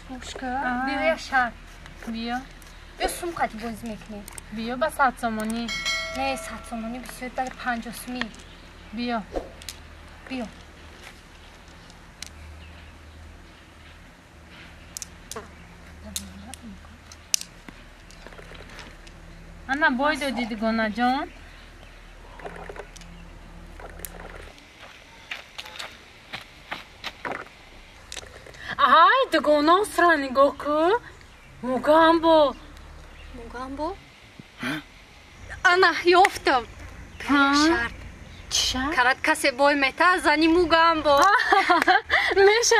گوشکا بیا شرط بیا سومقتی بازی میکنی بیا با 100 تومانی نه 100 تومانی بسیار برای 50 تومانی بیا Ana boy dedi Gona John. Ay de Gona strani Goku. Mugambo. Ana یافتم شرط کرد کسی بای میته زنی موگامبو میشه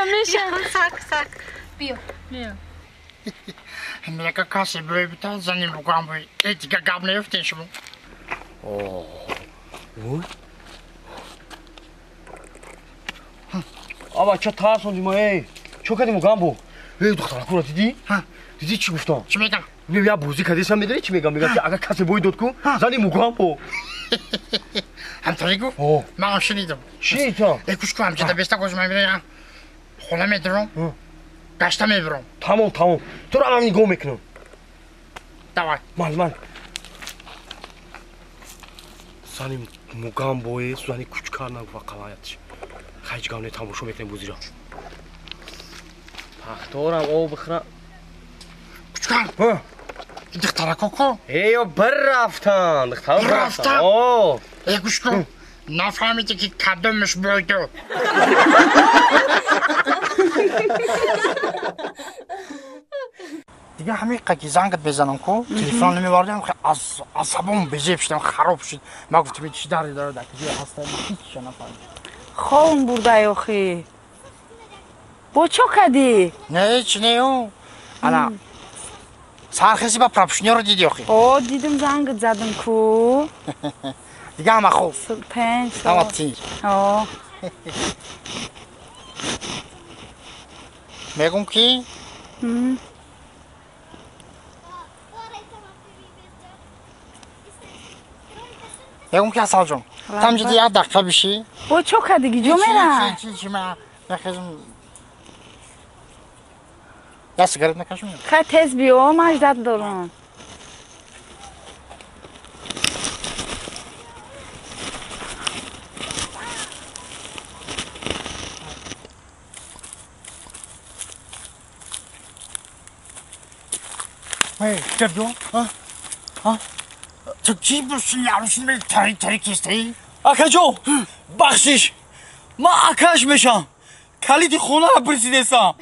سک بیا میگه کسی بای بیتا زنی موگامبو ای دیگه قبل نیفتین شما آبا چه ترسوندی ما چه کردی موگامبو دخترا کورا دیدی؟ دیدی چی گفتم؟ چی میگم؟ یا بوزی کردی سم میدونی چی میگم که اگر کسی بای داد کن زنی موگامبو همطوری گفت؟ من شنیدم چی تو؟ گوش کن همچه دبسته گوزم میبینم خونه میدرم گشته میبرم تمام تو رو الان نگاه میکنم دوای من زنی موگامبوی زنی کوچکار نگو قلایتش خیجگانه تماشا میکنیم بوزی را پختارم او بخرم کوچکار دختره کوکو ایو بر رفتن گوش کن نفهمیدی که کدومش بایدو دیگه همین قکی زنگت بزنم که تلفن نمیبردم که عصبم بزیب شدم خراب شد ما گفتم چی داری داره که دیگه هستم هیچ نفهمید خوام برده آخی با چو کدی؟ نه چی نیو انا سرخیزی با پراپشنیا رو دیدی آخی دیدم زنگت زدم کو دیگه همه خوب 5 همه تیر میگم کی؟ میگم که اصال جون تم جدی یاد دقیقه بشی با چو کدی جو میره؟ چی من نخیزم یا سیگارت نکشم خیلی تیز بیا مجدد دارم جدو تو چی باشی یارشون به تاری کسته اکجو بخشش ما اکش میشم کلیدی خونه را برسیدستم